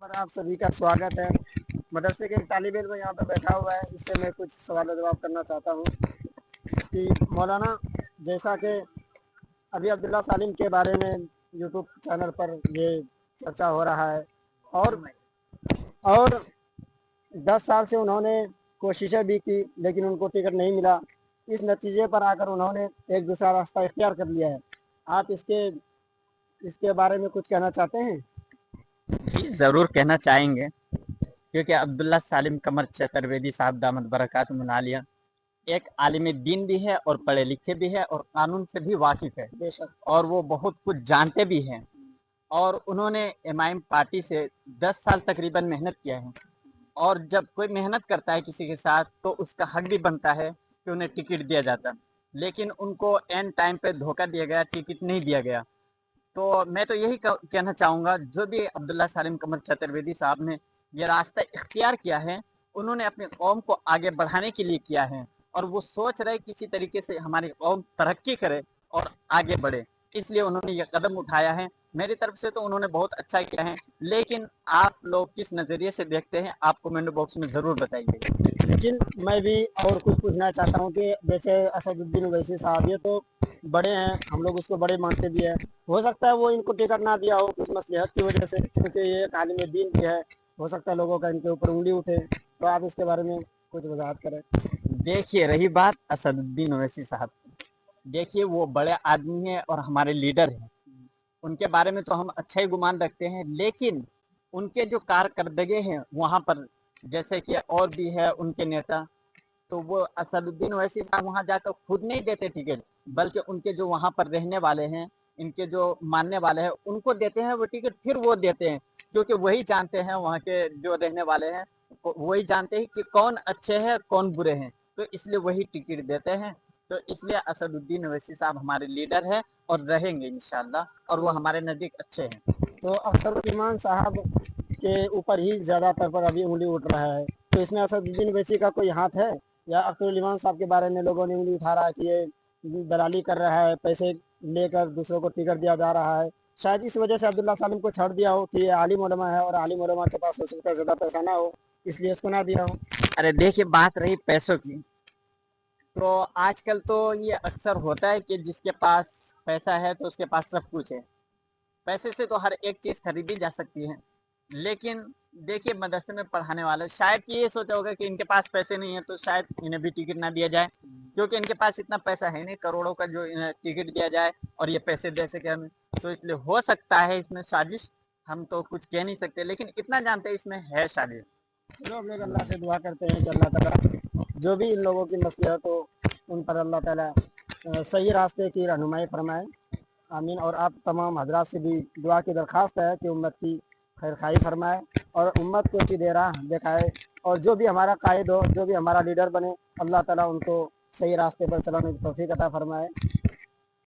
पर आप सभी का स्वागत है। मदरसे के एक तालिब इल्म यहाँ पे बैठा हुआ है, इससे मैं कुछ सवाल जवाब करना चाहता हूँ कि मौलाना, जैसा कि अभी अब्दुल्ला सालिम के बारे में यूट्यूब चैनल पर ये चर्चा हो रहा है और 10 साल से उन्होंने कोशिशें भी की लेकिन उनको टिकट नहीं मिला। इस नतीजे पर आकर उन्होंने एक दूसरा रास्ता इख्तियार कर लिया है। आप इसके बारे में कुछ कहना चाहते हैं? जी ज़रूर कहना चाहेंगे, क्योंकि अब्दुल्ला सालिम कमर चतुर्वेदी साहब दामद बरकातुहुल आलिया एक आलिम दीन भी है और पढ़े लिखे भी है और कानून से भी वाकिफ़ है बेशक। और वो बहुत कुछ जानते भी हैं। और उन्होंने एमआईएम पार्टी से 10 साल तकरीबन मेहनत किया है और जब कोई मेहनत करता है किसी के साथ तो उसका हक भी बनता है कि उन्हें टिकट दिया जाता, लेकिन उनको एन टाइम पे धोखा दिया गया, टिकट नहीं दिया गया। तो मैं तो यही कहना चाहूँगा, जो भी अब्दुल्ला सालिम कमर चतुर्वेदी साहब ने ये रास्ता इख्तियार किया है, उन्होंने अपनी कौम को आगे बढ़ाने के लिए किया है और वो सोच रहे किसी तरीके से हमारी कौम तरक्की करे और आगे बढ़े, इसलिए उन्होंने ये कदम उठाया है। मेरी तरफ से तो उन्होंने बहुत अच्छा किया है, लेकिन आप लोग किस नज़रिए से देखते हैं आप कमेंट बॉक्स में ज़रूर बताइए। लेकिन मैं भी और कुछ पूछना चाहता हूँ कि जैसे असदुद्दीन ओवैसी साहब, ये तो बड़े हैं, हम लोग उसको बड़े मानते भी है। हो सकता है वो इनको टिकट ना दिया हो कुछ मसलहत की वजह से, क्योंकि ये एक आलिम दीन भी है। हो सकता है लोगों का इनके ऊपर उंगली उठे, तो आप इसके बारे में कुछ वजाहत करें। देखिए, रही बात असदुद्दीन ओवैसी साहब की, देखिए वो बड़े आदमी हैं और हमारे लीडर हैं, उनके बारे में तो हम अच्छा ही गुमान रखते हैं, लेकिन उनके जो कारकर्दगी हैं वहाँ पर, जैसे कि और भी है उनके नेता, तो वो असदुद्दीन ओवैसी साहब वहाँ जाकर खुद नहीं देते टिकट, बल्कि उनके जो वहाँ पर रहने वाले हैं, इनके जो मानने वाले हैं उनको देते हैं वो टिकट, फिर वो देते हैं, क्योंकि वही जानते हैं, वहाँ के जो रहने वाले हैं वही जानते हैं कि कौन अच्छे हैं कौन बुरे हैं, तो इसलिए वही टिकट देते हैं। तो इसलिए असदुद्दीन ओवैसी साहब हमारे लीडर हैं और रहेंगे इंशाल्लाह, और वो हमारे नज़दीक अच्छे हैं। तो अख्तर ईमान साहब के ऊपर ही ज़्यादातर पर अभी उंगली उठ रहा है, तो इसमें असदुद्दीन ओवैसी का कोई हाथ है, या अख्तर ईमान साहब के बारे में लोगों ने उंगली उठा रहा है कि ये दलाली कर रहा है, पैसे लेकर दूसरों को टिकट दिया जा रहा है? शायद इस वजह से अब्दुल्ला सालिम को छोड़ दिया हो कि ये आलिम उलमा है और आलिम उलमा के पास हो सकता है ज़्यादा पैसा ना हो, इसलिए इसको ना दिया हो। अरे देखिए, बात रही पैसों की, तो आजकल तो ये अक्सर होता है कि जिसके पास पैसा है तो उसके पास सब कुछ है, पैसे से तो हर एक चीज़ खरीदी जा सकती है। लेकिन देखिए, मदरसे में पढ़ाने वाले शायद कि ये सोचा होगा कि इनके पास पैसे नहीं है तो शायद इन्हें भी टिकट ना दिया जाए, क्योंकि इनके पास इतना पैसा है नहीं करोड़ों का जो इन्हें टिकट दिया जाए और ये पैसे दे सके हमें। तो इसलिए हो सकता है इसमें साजिश, हम तो कुछ कह नहीं सकते, लेकिन इतना जानते हैं इसमें है साजिश। चलो हम लोग अल्लाह से दुआ करते हैं कि अल्लाह ताला जो भी इन लोगों की मसलहत हो उन पर अल्लाह ताला सही रास्ते की रहनुमाई फरमाए। आमीन। और आप तमाम हजरात से भी दुआ की दरख्वास्त है कि उम्मत की खैर खाई फरमाए और उम्मत को सीधे राह दिखाए, और जो भी हमारा कायद हो, जो भी हमारा लीडर बने, अल्लाह ताला उनको सही रास्ते पर चलाने की तौफीक अता फरमाए।